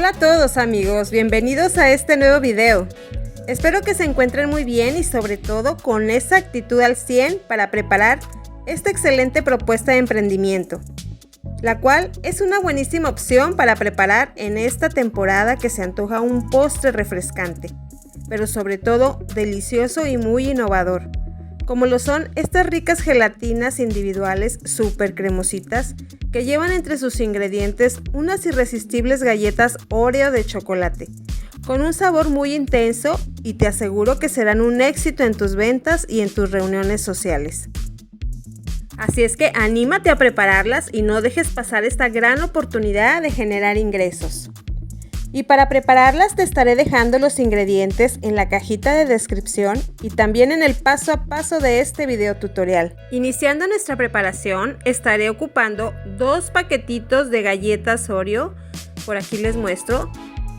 Hola a todos amigos, bienvenidos a este nuevo video. Espero que se encuentren muy bien y sobre todo con esa actitud al 100 para preparar esta excelente propuesta de emprendimiento, la cual es una buenísima opción para preparar en esta temporada que se antoja un postre refrescante, pero sobre todo delicioso y muy innovador, como lo son estas ricas gelatinas individuales súper cremositas que llevan entre sus ingredientes unas irresistibles galletas Oreo de chocolate, con un sabor muy intenso y te aseguro que serán un éxito en tus ventas y en tus reuniones sociales. Así es que anímate a prepararlas y no dejes pasar esta gran oportunidad de generar ingresos. Y para prepararlas te estaré dejando los ingredientes en la cajita de descripción y también en el paso a paso de este video tutorial. Iniciando nuestra preparación, estaré ocupando 2 paquetitos de galletas Oreo. Por aquí les muestro.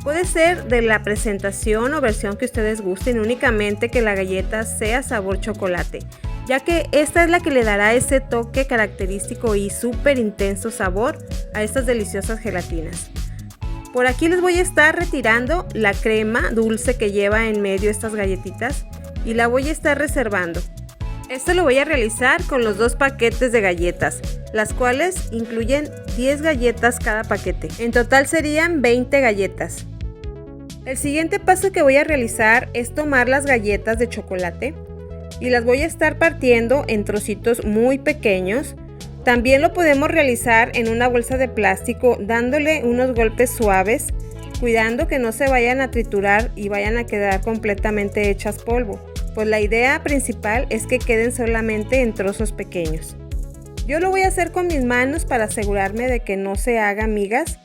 Puede ser de la presentación o versión que ustedes gusten, únicamente que la galleta sea sabor chocolate, ya que esta es la que le dará ese toque característico y súper intenso sabor a estas deliciosas gelatinas. Por aquí les voy a estar retirando la crema dulce que lleva en medio estas galletitas y la voy a estar reservando. Esto lo voy a realizar con los 2 paquetes de galletas, las cuales incluyen 10 galletas cada paquete. En total serían 20 galletas. El siguiente paso que voy a realizar es tomar las galletas de chocolate y las voy a estar partiendo en trocitos muy pequeños. También lo podemos realizar en una bolsa de plástico dándole unos golpes suaves, cuidando que no se vayan a triturar y vayan a quedar completamente hechas polvo, pues la idea principal es que queden solamente en trozos pequeños. Yo lo voy a hacer con mis manos para asegurarme de que no se hagan migas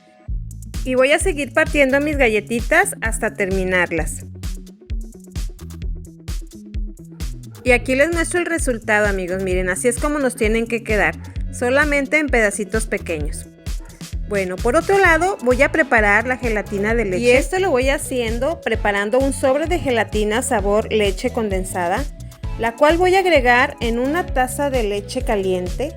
y voy a seguir partiendo mis galletitas hasta terminarlas. Y aquí les muestro el resultado amigos, miren, así es como nos tienen que quedar, solamente en pedacitos pequeños. Bueno, por otro lado voy a preparar la gelatina de leche y esto lo voy haciendo preparando un sobre de gelatina sabor leche condensada, la cual voy a agregar en una taza de leche caliente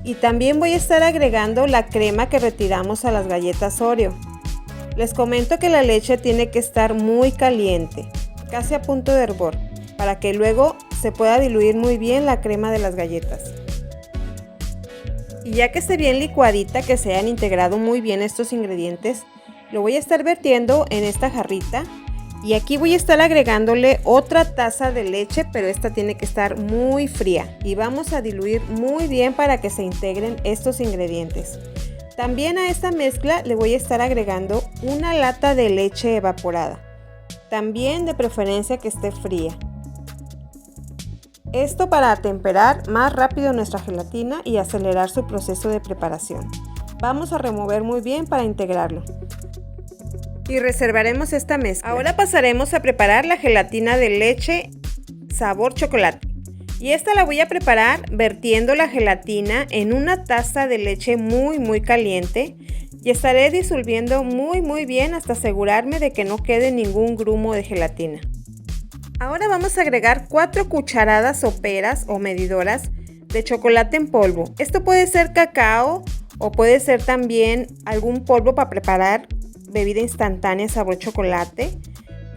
y también voy a estar agregando la crema que retiramos a las galletas Oreo. Les comento que la leche tiene que estar muy caliente, casi a punto de hervor, para que luego se pueda diluir muy bien la crema de las galletas. Y ya que esté bien licuadita, que se hayan integrado muy bien estos ingredientes, lo voy a estar vertiendo en esta jarrita y aquí voy a estar agregándole otra taza de leche, pero esta tiene que estar muy fría y vamos a diluir muy bien para que se integren estos ingredientes. También a esta mezcla le voy a estar agregando una lata de leche evaporada, también de preferencia que esté fría. Esto para atemperar más rápido nuestra gelatina y acelerar su proceso de preparación. Vamos a remover muy bien para integrarlo. Y reservaremos esta mezcla. Ahora pasaremos a preparar la gelatina de leche sabor chocolate. Y esta la voy a preparar vertiendo la gelatina en una taza de leche muy caliente. Y estaré disolviendo muy bien hasta asegurarme de que no quede ningún grumo de gelatina. Ahora vamos a agregar 4 cucharadas soperas o medidoras de chocolate en polvo. Esto puede ser cacao o puede ser también algún polvo para preparar bebida instantánea sabor chocolate,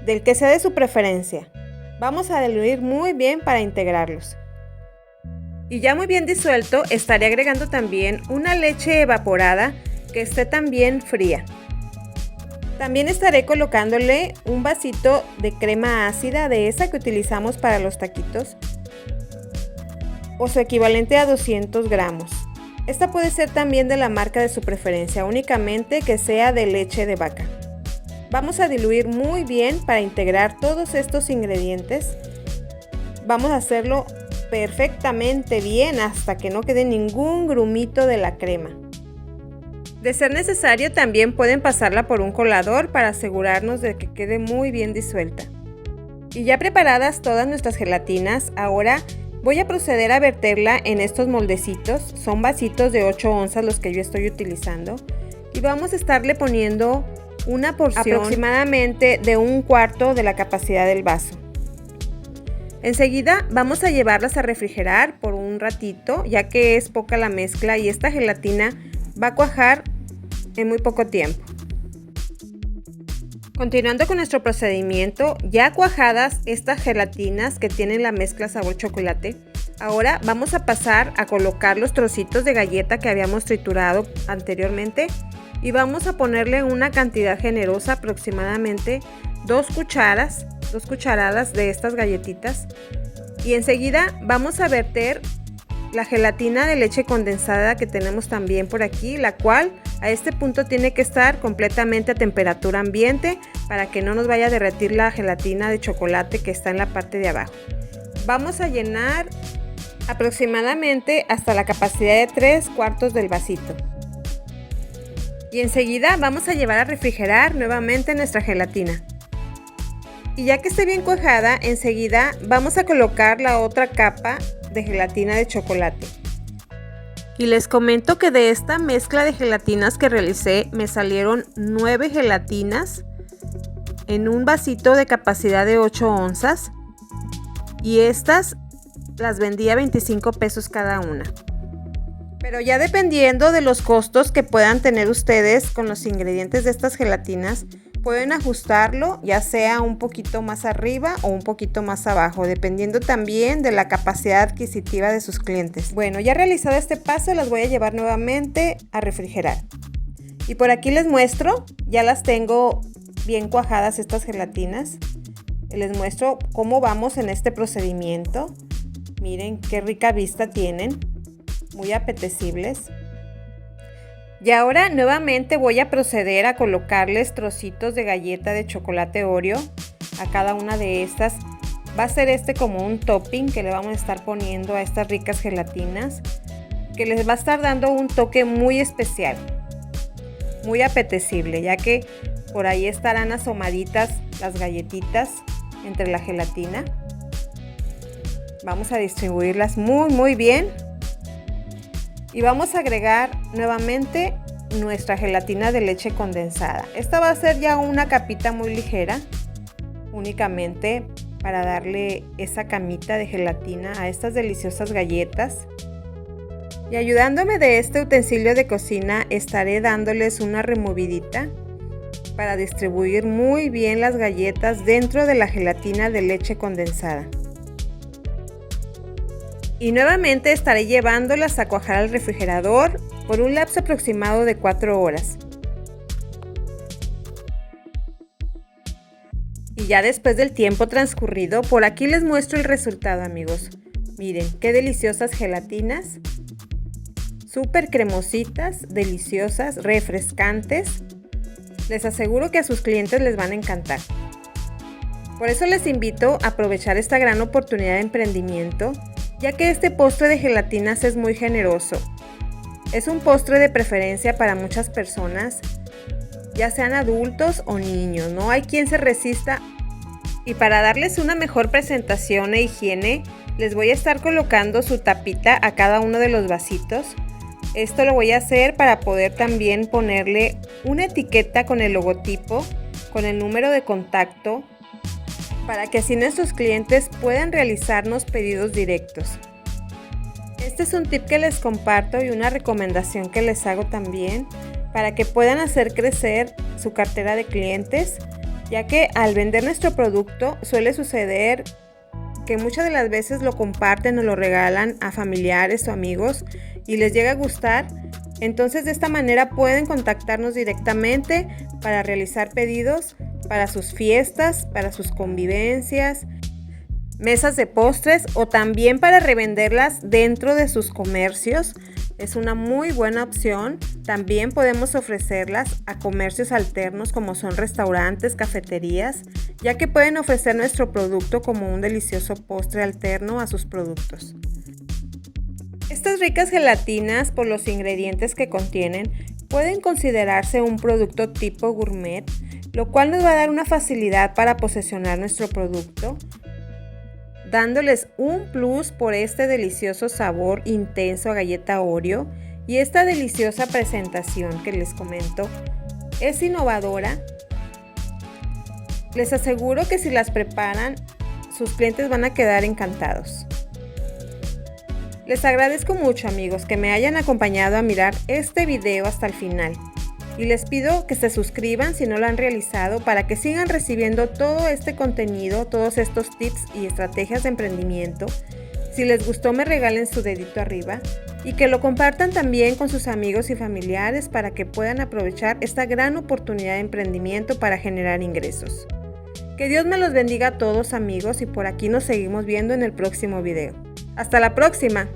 del que sea de su preferencia. Vamos a diluir muy bien para integrarlos. Y ya muy bien disuelto, estaré agregando también una leche evaporada que esté también fría. También estaré colocándole un vasito de crema ácida, de esa que utilizamos para los taquitos, o su equivalente a 200 gramos. Esta puede ser también de la marca de su preferencia, únicamente que sea de leche de vaca. Vamos a diluir muy bien para integrar todos estos ingredientes. Vamos a hacerlo perfectamente bien hasta que no quede ningún grumito de la crema. De ser necesario también pueden pasarla por un colador para asegurarnos de que quede muy bien disuelta. Y ya preparadas todas nuestras gelatinas, ahora voy a proceder a verterla en estos moldecitos. Son vasitos de 8 onzas los que yo estoy utilizando. Y vamos a estarle poniendo una porción aproximadamente de 1/4 de la capacidad del vaso. Enseguida vamos a llevarlas a refrigerar por un ratito, ya que es poca la mezcla y esta gelatina va a cuajar en muy poco tiempo. Continuando con nuestro procedimiento, ya cuajadas estas gelatinas que tienen la mezcla sabor chocolate, ahora vamos a pasar a colocar los trocitos de galleta que habíamos triturado anteriormente y vamos a ponerle una cantidad generosa, aproximadamente 2 cucharadas de estas galletitas, y enseguida vamos a verter la gelatina de leche condensada que tenemos también por aquí, la cual a este punto tiene que estar completamente a temperatura ambiente para que no nos vaya a derretir la gelatina de chocolate que está en la parte de abajo. Vamos a llenar aproximadamente hasta la capacidad de 3/4 del vasito. Y enseguida vamos a llevar a refrigerar nuevamente nuestra gelatina. Y ya que esté bien cuajada, enseguida vamos a colocar la otra capa de gelatina de chocolate. Y les comento que de esta mezcla de gelatinas que realicé me salieron 9 gelatinas en un vasito de capacidad de 8 onzas y estas las vendí a 25 pesos cada una. Pero ya dependiendo de los costos que puedan tener ustedes con los ingredientes de estas gelatinas, pueden ajustarlo ya sea un poquito más arriba o un poquito más abajo, dependiendo también de la capacidad adquisitiva de sus clientes. Bueno, ya realizado este paso, las voy a llevar nuevamente a refrigerar. Y por aquí les muestro, ya las tengo bien cuajadas estas gelatinas. Les muestro cómo vamos en este procedimiento. Miren qué rica vista tienen, muy apetecibles. Y ahora nuevamente voy a proceder a colocarles trocitos de galleta de chocolate Oreo a cada una de estas. Va a ser como un topping que le vamos a estar poniendo a estas ricas gelatinas, que les va a estar dando un toque muy especial, muy apetecible, ya que por ahí estarán asomaditas las galletitas entre la gelatina. Vamos a distribuirlas muy bien. Y vamos a agregar nuevamente nuestra gelatina de leche condensada. Esta va a ser ya una capita muy ligera, únicamente para darle esa camita de gelatina a estas deliciosas galletas. Y ayudándome de este utensilio de cocina, estaré dándoles una removidita para distribuir muy bien las galletas dentro de la gelatina de leche condensada. Y nuevamente estaré llevándolas a cuajar al refrigerador por un lapso aproximado de 4 horas. Y ya después del tiempo transcurrido, por aquí les muestro el resultado, amigos. Miren qué deliciosas gelatinas, súper cremositas, deliciosas, refrescantes. Les aseguro que a sus clientes les van a encantar. Por eso les invito a aprovechar esta gran oportunidad de emprendimiento, ya que este postre de gelatinas es muy generoso. Es un postre de preferencia para muchas personas, ya sean adultos o niños, no hay quien se resista. Y para darles una mejor presentación e higiene, les voy a estar colocando su tapita a cada uno de los vasitos. Esto lo voy a hacer para poder también ponerle una etiqueta con el logotipo, con el número de contacto, para que así nuestros clientes puedan realizarnos pedidos directos. Este es un tip que les comparto y una recomendación que les hago también para que puedan hacer crecer su cartera de clientes, ya que al vender nuestro producto suele suceder que muchas de las veces lo comparten o lo regalan a familiares o amigos y les llega a gustar. Entonces de esta manera pueden contactarnos directamente para realizar pedidos para sus fiestas, para sus convivencias, mesas de postres o también para revenderlas dentro de sus comercios. Es una muy buena opción. También podemos ofrecerlas a comercios alternos como son restaurantes, cafeterías, ya que pueden ofrecer nuestro producto como un delicioso postre alterno a sus productos. Estas ricas gelatinas, por los ingredientes que contienen, pueden considerarse un producto tipo gourmet, lo cual nos va a dar una facilidad para posesionar nuestro producto, dándoles un plus por este delicioso sabor intenso a galleta Oreo y esta deliciosa presentación que les comento es innovadora. Les aseguro que si las preparan, sus clientes van a quedar encantados. Les agradezco mucho, amigos, que me hayan acompañado a mirar este video hasta el final. Y les pido que se suscriban si no lo han realizado para que sigan recibiendo todo este contenido, todos estos tips y estrategias de emprendimiento. Si les gustó, me regalen su dedito arriba y que lo compartan también con sus amigos y familiares para que puedan aprovechar esta gran oportunidad de emprendimiento para generar ingresos. Que Dios me los bendiga a todos, amigos, y por aquí nos seguimos viendo en el próximo video. ¡Hasta la próxima!